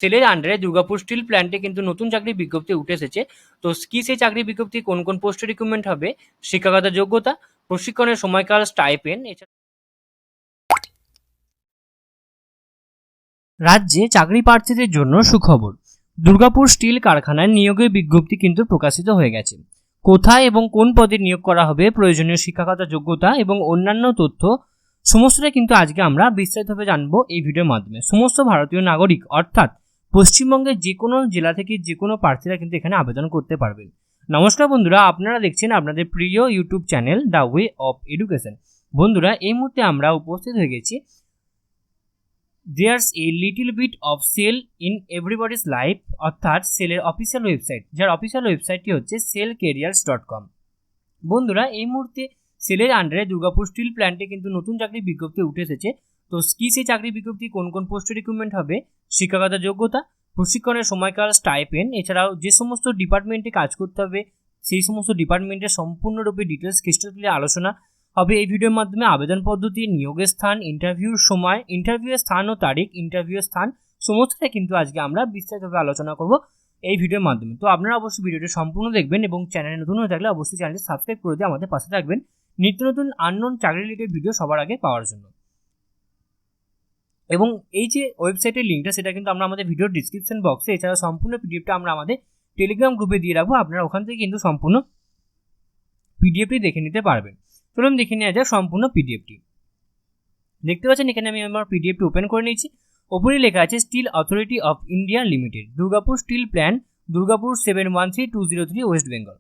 সেলের আন্ডারে দুর্গাপুর স্টিল প্ল্যান্টে কিন্তু নতুন চাকরি বিজ্ঞপ্তি উঠে এসেছে। তো কি সেই চাকরি বিজ্ঞপ্তি, কোন কোন পোস্টে রিক্রুটমেন্ট হবে, শিক্ষাগত যোগ্যতা, প্রশিক্ষণের সময়কাল, স্টাইপেন্ড, এছাড়া রাজ্যে চাকরি প্রার্থীদের জন্য সুখবর। দুর্গাপুর স্টিল কারখানায় নিয়োগের বিজ্ঞপ্তি কিন্তু প্রকাশিত হয়ে গেছে। কোথায় এবং কোন পদে নিয়োগ করা হবে, প্রয়োজনীয় শিক্ষাগত যোগ্যতা এবং অন্যান্য তথ্য সমস্তটাই কিন্তু আজকে আমরা বিস্তারিতভাবে জানবো এই ভিডিওর মাধ্যমে। সমস্ত ভারতীয় নাগরিক অর্থাৎ পশ্চিমবঙ্গের যে কোনো জেলা থেকে যে কোনো প্রার্থীরা কিন্তু এখানে আবেদন করতে পারবেন। নমস্কার বন্ধুরা, আপনারা দেখছেন আপনাদের প্রিয় YouTube channel the way of education. বন্ধুরা, এই মুহূর্তে আমরা উপস্থিত হয়ে গেছি There's a little bit of sale in everybody's life অর্থাৎ সেলের অফিসিয়াল ওয়েবসাইট, যার অফিসিয়াল ওয়েবসাইটটি হচ্ছে 𝐶ELLCareers.com। বন্ধুরা, এই মুহূর্তে সেলের আন্ডারে দুর্গাপুর স্টিল প্ল্যান্টে কিন্তু নতুন চাকরি বিজ্ঞপ্তি উঠে এসেছে। তো কি সেই চাকরি বিজ্ঞপ্তি, কোন কোন পোস্টে রিক্রুটমেন্ট হবে, শিক্ষাগত যোগ্যতা, প্রশিক্ষণের সময়কাল, স্টাইপেন্ড, এছাড়াও যে সমস্ত ডিপার্টমেন্টে কাজ করতে হবে সেই সমস্ত ডিপার্টমেন্টের সম্পূর্ণরূপে ডিটেলস ক্রিস্টাল আলোচনা হবে এই ভিডিওর মাধ্যমে। আবেদন পদ্ধতি, নিয়োগের স্থান, ইন্টারভিউর সময়, ইন্টারভিউয়ের স্থান ও তারিখ, ইন্টারভিউয়ের স্থান সমস্তটাই কিন্তু আজকে আমরা বিস্তারিতভাবে আলোচনা করব এই ভিডিওর মাধ্যমে। তো আপনারা অবশ্যই ভিডিওটি সম্পূর্ণ দেখবেন এবং চ্যানেলে নতুন হয়ে থাকলে অবশ্যই চ্যানেলটি সাবস্ক্রাইব করে দিয়ে আমাদের পাশে থাকবেন নিত্য নতুন আননোন চাকরি রিলেটেড ভিডিও সবার আগে পাওয়ার জন্য। এবং এই যে ওয়েবসাইটের লিঙ্কটা সেটা কিন্তু আমরা আমাদের ভিডিওর ডিসক্রিপশন বক্সে, এছাড়া সম্পূর্ণ পিডিএফটা আমরা আমাদের টেলিগ্রাম গ্রুপে দিয়ে রাখবো। আপনারা ওখান থেকে কিন্তু সম্পূর্ণ পিডিএফটি দেখে নিতে পারবেন। চলুন দেখে নেওয়া যাক সম্পূর্ণ পিডিএফটি। দেখতে পাচ্ছেন এখানে আমি আমার পিডিএফটি ওপেন করে নিয়েছি। ওপরে লেখা আছে Steel Authority of India Limited, Durgapur still Plant, Durgapur 713203 West Bengal.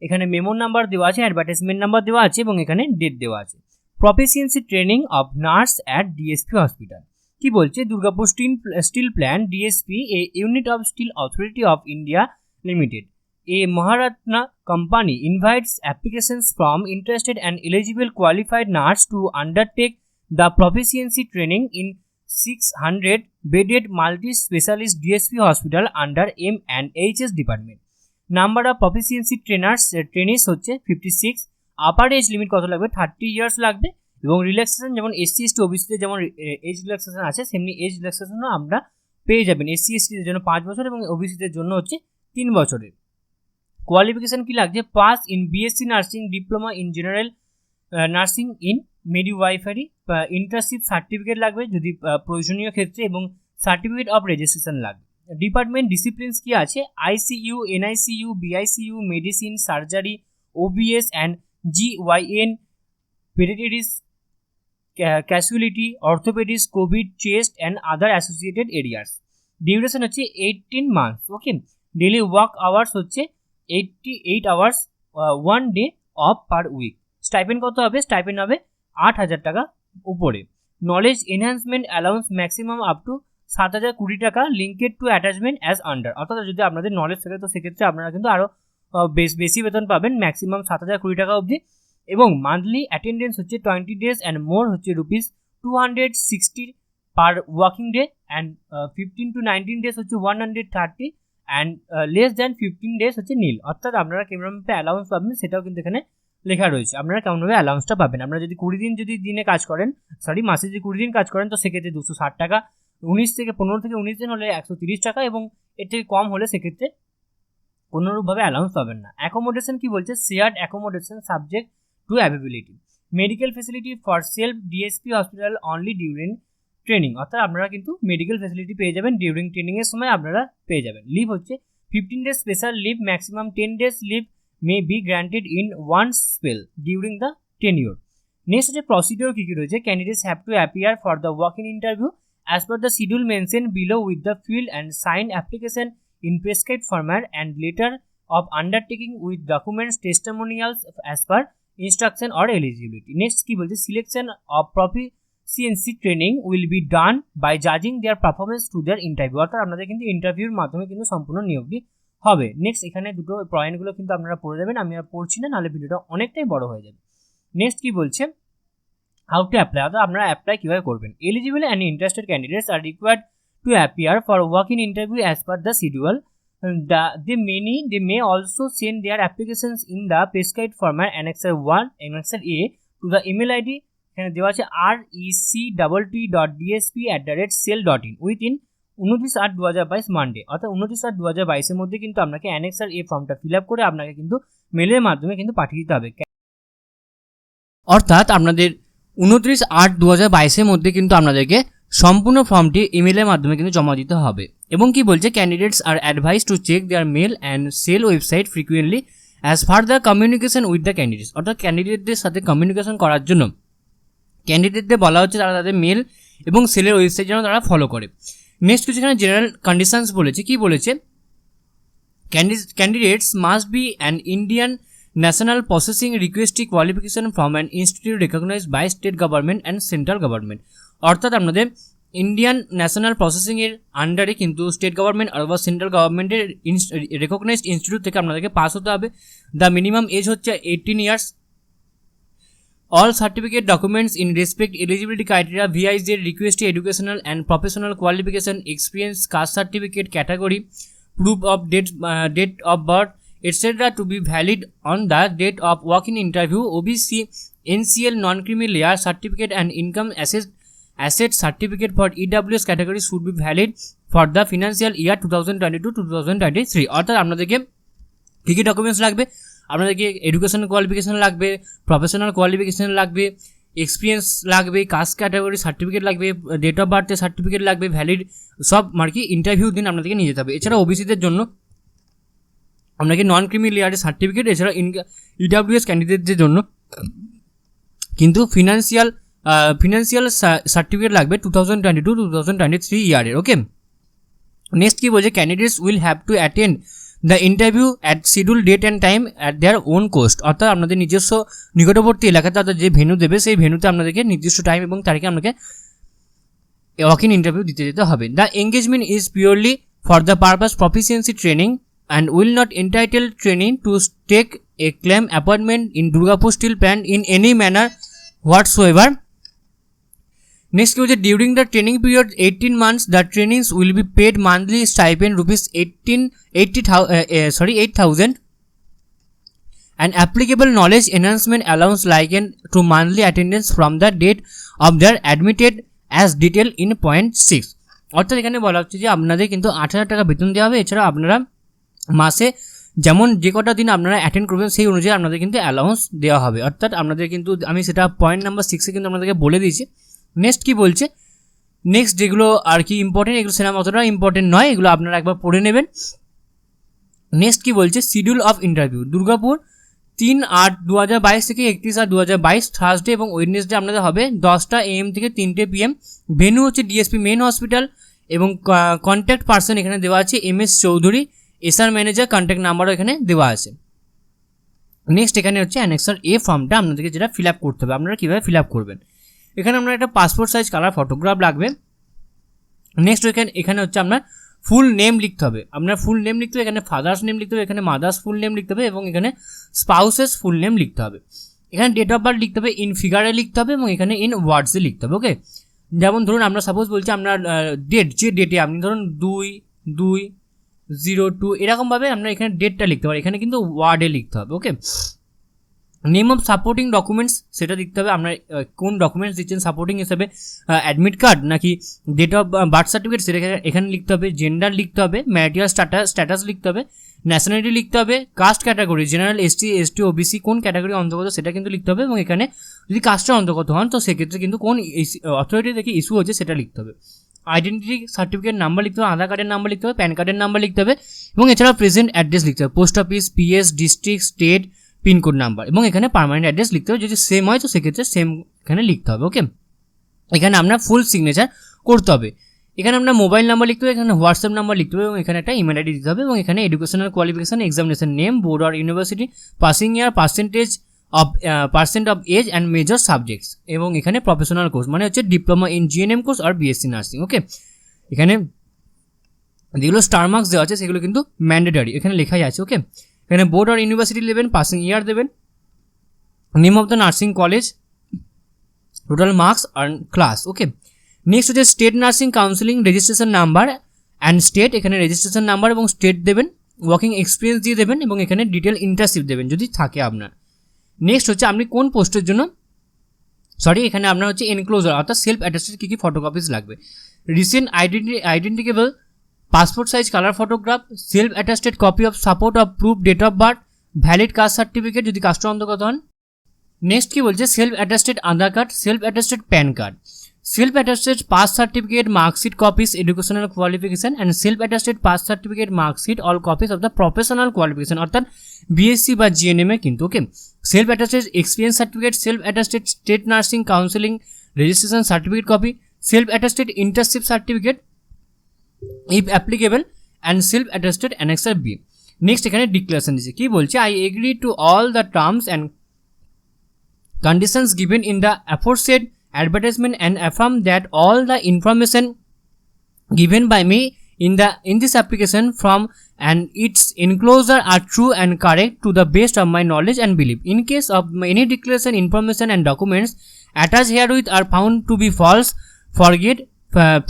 এখানে মেমোর নাম্বার দেওয়া আছে, অ্যাডভার্টাইজমেন্ট নাম্বার দেওয়া আছে এবং এখানে ডেট দেওয়া আছে। Proficiency training of nurse at DSP hospital. কি বলছে, Durgapur still Plant DSP, a unit of Steel Authority of India Limited, a Maharatna company invites applications from interested and eligible qualified nurse to undertake the proficiency training in 600-bedded multi-specialist DSP hospital under M&HS department. Number of proficiency trainees হচ্ছে 56। Upper age limit কত লাগবে, 30 years লাগবে। এবং relaxation যেমন SC ST OBC তে যেমন age relaxation আছে সেমনি এজ রিল্যাক্সেশনও আমরা পেয়ে যাবেন। SC ST দের জন্য 5 বছর এবং OBC দের জন্য হচ্ছে 3 বছরের। কোয়ালিফিকেশন কি লাগছে, pass in BSc nursing, diploma in general nursing in midwifery, internship certificate লাগবে যদি প্রয়োজনীয় ক্ষেত্রে, এবং সার্টিফিকেট অফ রেজিস্ট্রেশন লাগবে। ডিপার্টমেন্ট ডিসিপ্লিনস কি আছে, ICU, NICU, BICU, medicine, surgery, OBS and GYN, paediatrics, casualty, orthopaedics, covid, chest and other associated areas. Duration হচ্ছে 18 months. Okay, daily work hours হচ্ছে 88 hours, 1 day off per week. Stipend কত হবে, stipend হবে 8,000 টাকা উপরে। Knowledge enhancement allowance maximum up to 7,020 টাকা, linked to attachment as under. অর্থাৎ যদি আপনাদের নলেজ থাকে তো সেক্ষেত্রে আপনারা কিন্তু আরও বেশি বেতন পাবেন, ম্যাক্সিমাম 7,020 টাকা অবধি। এবং মান্থলি অ্যাটেন্ডেন্স হচ্ছে 20 days অ্যান্ড মোর হচ্ছে ₹260 পার working day, and 15 to 19 days হচ্ছে 130, অ্যান্ড লেস দ্যান 15 days হচ্ছে নীল। অর্থাৎ আপনারা কেমনভাবে অ্যালাউন্স পাবেন সেটাও কিন্তু এখানে লেখা রয়েছে, আপনারা কেমনভাবে অ্যালাউন্সটা পাবেন। আপনারা যদি 20 দিন যদি দিনে কাজ করেন, মাসে যদি 20 দিন কাজ করেন তো সেক্ষেত্রে 260 টাকা, 15 থেকে 19 দিন হলে 130 টাকা, এবং এর থেকে কম হলে সেক্ষেত্রে কোনোরূপভাবে অ্যালাউন্স পাবেন না। অ্যাকোমোডেশন কি বলছে, shared accommodation subject to availability. Medical facility for self DSP hospital only during training. অর্থাৎ আপনারা কিন্তু মেডিকেল ফেসিলিটি পেয়ে যাবেন ডিউরিং ট্রেনিংয়ের সময় আপনারা পেয়ে যাবেন। লিভ হচ্ছে 15 days special leave, maximum 10 days leave may be granted in one spell during the tenure. Next হচ্ছে প্রসিডিওর কী কী রয়েছে, candidates have to appear for the walk in interview as per the schedule mention below with the field and sign application in prescribed format and letter of undertaking with documents testimonials as per instruction or eligibility. Next কি বলছে, selection of proficiency training will be done by judging their performance to their interview। অর্থাৎ আপনাদের কিন্তু ইন্টারভিউর মাধ্যমে কিন্তু সম্পূর্ণ নিয়োগটি হবে। নেক্সট এখানে দুটো পয়েন্টগুলো কিন্তু আপনারা পড়ে দেবেন, আমি আর পড়ছি না, নাহলে ভিডিওটা অনেকটাই বড় হয়ে যাবে। নেক্সট কি বলছে, হাউ টু অ্যাপ্লাই, অর্থাৎ আপনারা অ্যাপ্লাই কীভাবে করবেন। Eligible and interested candidates are required to appear for walk in interview as per the schedule. They may also send their applications in the prescribed format annexer 1, annexer A to the email ID এখানে দেওয়া আছে rectt.dsp@cell.in within 29/8/2022 Monday, অর্থাৎ 29/8/2022 মধ্যে কিন্তু আপনাকে annexure A ফর্মটা fill up করে আপনাকে কিন্তু মেলের মাধ্যমে কিন্তু পাঠিয়ে দিতে হবে। অর্থাৎ আপনাদের 29/8/2022 মধ্যে কিন্তু আপনাদেরকে সম্পূর্ণ ফর্মটি ইমেলের মাধ্যমে কিন্তু জমা দিতে হবে। এবং কি বলছে, candidates are advice to check their mail and cell website frequently as further communication with the candidates, অর্থাৎ ক্যান্ডিডেটদের সাথে কমিউনিকেশন করার জন্য ক্যান্ডিডেটদের বলা হচ্ছে তারা তাদের মেল এবং সেলের ওয়েবসাইট যেন তারা ফলো করে। নেক্সট কিছু এখানে জেনারেল কন্ডিশনস বলেছে, কি বলেছে, candidates must be an Indian national processing requesting qualification from an institute recognised by state government and central government, অর্থাৎ আপনাদের ইন্ডিয়ান ন্যাশনাল প্রসেসিংয়ের আন্ডারে কিন্তু স্টেট গভর্নমেন্ট অথবা সেন্ট্রাল গভর্নমেন্টের রেকগনাইজড ইনস্টিটিউট থেকে আপনাদেরকে পাস হতে হবে। দ্য মিনিমাম এজ হচ্ছে 18 years. All certificate documents in respect eligibility criteria, VIZ, request educational and professional qualification, experience, caste certificate, category, proof of date of birth, etc. to be valid on the date of walk-in interview. OBC, NCL, non-creamy layer certificate and income asset certificate for EWS category should be valid for the financial year 2022-2023. অর্থাৎ আপনাদেরকে কী কী documents লাগবে, আপনাদেরকে education qualification লাগবে, professional qualification লাগবে, experience লাগবে, caste category certificate লাগবে, date of বার্থের certificate লাগবে, valid সব আর কি ইন্টারভিউ দিন আপনাদেরকে নিয়ে যেতে হবে। এছাড়া ওবিসিদের জন্য আপনাকে নন ক্রিমি লেয়ারের সার্টিফিকেট, এছাড়া ইডাব্লিউএস ক্যান্ডিডেটদের জন্য কিন্তু ফিনান্সিয়াল সার্টিফিকেট লাগবে 2022-2023 ইয়ারের। ওকে, নেক্সট কী বলছে, candidates will have to attend the interview at schedule date and time at their own cost, অর্থাৎ আপনাদের নিজস্ব নিকটবর্তী এলাকাতে তাদের যে ভেন্যু দেবে সেই ভেন্যুতে আপনাদেরকে নির্দিষ্ট টাইম এবং তারিখে আপনাকে ওয়াক ইন ইন্টারভিউ দিতে যেতে হবে। The engagement is purely for the purpose proficiency training and will not entitle training to take a claim appointment in Durgapur still plant in any manner whatsoever. Next কি বলছে, during the training period 18 months the trainings will be paid monthly stipend ₹8,000 and applicable knowledge enhancement allowance likened to monthly attendance from the date of their admitted as detailed in point 6। অর্থাৎ এখানে বলা হচ্ছে যে আপনাদের কিন্তু 8,000 টাকা বেতন দেওয়া হবে। এছাড়া আপনারা মাসে যেমন যে কটা দিন আপনারা অ্যাটেন্ড করবেন সেই অনুযায়ী আপনাদের কিন্তু অ্যালাউন্স দেওয়া হবে। অর্থাৎ আপনাদের কিন্তু আমি সেটা পয়েন্ট নাম্বার 6-এ কিন্তু আপনাদেরকে বলে দিয়েছি। নেক্সট কি বলছে, নেক্সট যেগুলো আর কি ইম্পর্টেন্ট, এগুলো সেরকম অতটা ইম্পর্টেন্ট নয়, এগুলো আপনারা একবার পড়ে নেবেন। নেক্সট কি বলছে, শিডিউল অফ ইন্টারভিউ, দুর্গাপুর 3/8/2022 থেকে 31/8/2022 থার্সডে এবং ওয়েডনেসডে আপনাদের হবে 10টা AM থেকে 3টে PM। ভেন্যু হচ্ছে ডিএসপি মেন হসপিটাল এবং কন্ট্যাক্ট পার্সন এখানে দেওয়া আছে MS Chowdhury, SR manager, contact নাম্বারও এখানে দেওয়া আছে। নেক্সট এখানে হচ্ছে অ্যানেক্সার এ ফর্মটা আপনাদেরকে যেটা ফিল আপ করতে হবে। আপনারা কীভাবে ফিল আপ করবেন, এখানে আপনার একটা পাসপোর্ট সাইজ কালার ফটোগ্রাফ লাগবে। নেক্সট এখানে হচ্ছে আপনার ফুল নেম লিখতে হবে, আপনার ফুল নেম লিখতে হবে, এখানে ফাদার্স নেম লিখতে হবে, এখানে মাদার্স ফুল নেম লিখতে হবে এবং এখানে স্পাউসেস ফুল নেম লিখতে হবে। এখানে ডেট অফ বার্থ লিখতে হবে, ইন ফিগারে লিখতে হবে এবং এখানে ইন ওয়ার্ডসে লিখতে হবে। ওকে, যেমন ধরুন আমরা সাপোজ বলছি আপনার ডেট, যে ডেটে আপনি ধরুন 2/2/02 এরকমভাবে আপনার এখানে ডেটটা লিখতে পারেন, এখানে কিন্তু ওয়ার্ডে লিখতে হবে। ওকে, নেম অফ সাপোর্টিং ডকুমেন্টস সেটা লিখতে হবে, আপনার কোন ডকুমেন্টস দিচ্ছেন সাপোর্টিং হিসেবে, অ্যাডমিট কার্ড নাকি ডেট অফ বার্থ সার্টিফিকেট সেটা এখানে লিখতে হবে, জেন্ডার লিখতে হবে, ম্যারিটাল স্ট্যাটাস লিখতে হবে, ন্যাশনালিটি লিখতে হবে, caste category general, ST OBC কোন ক্যাটাগরি অন্তর্গত সেটা কিন্তু লিখতে হবে এবং এখানে যদি কাস্টের অন্তর্গত হন তো সেক্ষেত্রে কিন্তু কোন অথরিটি থেকে ইস্যু হচ্ছে সেটা লিখতে হবে। আইডেন্টিটি সার্টিফিকেট নাম্বার লিখতে হবে, আধার কার্ডের নাম্বার লিখতে হবে, প্যান কার্ডের নাম্বার লিখতে হবে এবং এছাড়াও প্রেজেন্ট অ্যাড্রেস লিখতে হবে, post office, PS, district, state, pincode number এবং এখানে পার্মানেন্ট অ্যাড্রেস লিখতে হবে, যদি সেম হয় তো সেক্ষেত্রে সেম এখানে লিখতে হবে। ওকে, এখানে আপনার ফুল সিগনেচার করতে হবে, এখানে আপনার মোবাইল নাম্বার লিখতে হবে, এখানে হোয়াটসঅ্যাপ নাম্বার লিখতে হবে এবং এখানে একটা ইমেল আইডি দিতে হবে এবং এখানে educational qualification, examination name, board আর university, passing year, percent of age and major subjects এবং এখানে প্রফেশনাল কোর্স মানে হচ্ছে ডিপ্লোমা ইন GNM কোর্স আর BSc নার্সিং। ওকে, এখানে যেগুলো স্টার মার্কস দেওয়া আছে সেগুলো কিন্তু ম্যান্ডেটারি এখানে লেখাই আছে। ওকে, এখানে বোর্ড আর ইউনিভার্সিটি দেবেন, পাসিং ইয়ার দেবেন, name of the nursing college, total marks আর ক্লাস। ওকে, নেক্সট হচ্ছে state nursing counselling registration number and state, এখানে রেজিস্ট্রেশন নাম্বার এবং স্টেট দেবেন, ওয়ার্কিং এক্সপিরিয়েন্স দিয়ে দেবেন এবং এখানে ডিটেল ইন্টার্নশিপ দেবেন যদি থাকে আপনার। নেক্সট হচ্ছে আপনি কোন পোস্টের জন্য, এখানে আপনার হচ্ছে এনক্লোজার অর্থাৎ সেলফ অ্যাটেস্টেড কী কী ফটোকপিস লাগবে, recent identifiable passport size colour photograph, self attested copy of support of proof date of birth, valid caste certificate যদি কাস্টের অন্তর্গত হন। নেক্সট কি বলছে, self attested Aadhaar card, self attested PAN card, self attested pass certificate, marksheet copies, educational qualification and self attested pass certificate, marksheet, all copies of the professional qualification অর্থাৎ BSc বা জিএনএমএ কিন্তু ওকে। Self attested experience certificate, self attested state nursing counselling registration certificate copy, self attested internship certificate if applicable and self attested annexure B. Next এখানে declaration দিচ্ছে, কি বলছে, I agree to all the terms and conditions given in the aforesaid advertisement and affirm that all the information given by me in this application from and its enclosure are true and correct to the best of my knowledge and belief. In case of any declaration, information and documents attached herewith are found to be false, forged,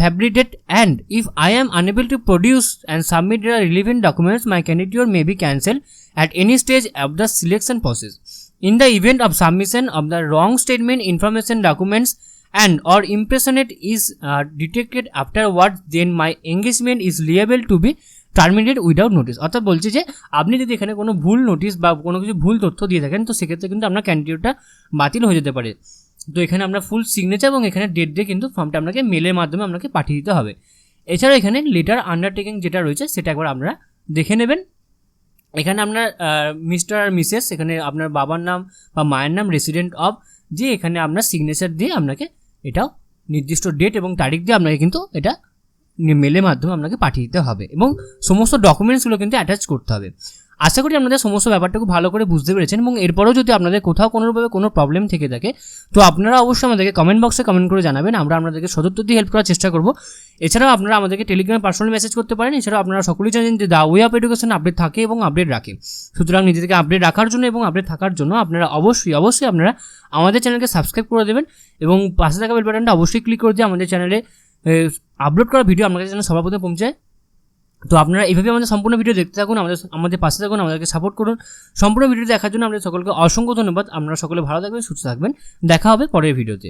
fabricated, and if I am unable to produce and submit the relevant documents, my candidature may be cancelled at any stage of the selection process. In the event of submission of the wrong statement, information, documents and or impersonate is detected afterwards, then my engagement is liable to be terminated without notice. অর্থাৎ বলছে যে আপনি যদি এখানে কোনো ভুল notice বা কোনো কিছু ভুল তথ্য দিয়ে থাকেন তো সেক্ষেত্রে কিন্তু আপনার ক্যান্ডিডেটটা বাতিল হয়ে যেতে পারে। তো এখানে আমরা ফুল সিগনেচার এবং এখানে ডেট দিয়ে কিন্তু ফর্মটা আপনাকে মেলের মাধ্যমে আপনাকে পাঠিয়ে দিতে হবে। এছাড়াও এখানে লেটার আন্ডারটেকিং যেটা রয়েছে সেটা একবার আপনারা দেখে নেবেন। এখানে আপনার মিস্টার আর মিসেস, এখানে আপনার বাবার নাম বা মায়ের নাম, রেসিডেন্ট অফ দিয়ে এখানে আপনার সিগনেচার দিয়ে আপনাকে এটাও নির্দিষ্ট ডেট এবং তারিখ দিয়ে আপনাকে কিন্তু এটা মেলের মাধ্যমে আপনাকে পাঠিয়ে দিতে হবে এবং সমস্ত ডকুমেন্টসগুলো কিন্তু অ্যাটাচ করতে হবে। আশা করি আপনাদের সমস্ত ব্যাপারটাকে ভালো করে বুঝতে পেরেছেন এবং এরপরেও যদি আপনাদের কোথাও কোনোভাবে কোনো প্রবলেম থেকে থাকে তো আপনারা অবশ্যই আমাদেরকে কমেন্ট বক্সে কমেন্ট করে জানাবেন, আমরা আপনাদেরকে সদুত্তর দিয়ে হেল্প করার চেষ্টা করব। এছাড়াও আপনারা আমাদেরকে টেলিগ্রামে পার্সোনাল মেসেজ করতে পারেন। এছাড়াও আপনারা সকলেই জানেন যে the way of education update থাকে এবং আপডেট রাখে। সুতরাং নিজেদেরকে আপডেট রাখার জন্য এবং আপডেট থাকার জন্য আপনারা অবশ্যই আপনারা আমাদের চ্যানেলকে সাবস্ক্রাইব করে দেবেন এবং পাশে থাকা বেল বাটনটা অবশ্যই ক্লিক করে দিয়ে আমাদের চ্যানেলে আপলোড করা ভিডিও আপনাদের যেন সবার প্রথমে পৌঁছায়। তো আপনারা এইভাবে আমাদের সম্পূর্ণ ভিডিও দেখতে থাকুন, আমাদের পাশে থাকুন, আমাদেরকে সাপোর্ট করুন। সম্পূর্ণ ভিডিও দেখার জন্য আপনাদের সকলকে অসংখ্য ধন্যবাদ। আপনারা সকলে ভালো থাকবেন, সুস্থ থাকবেন। দেখা হবে পরের ভিডিওতে।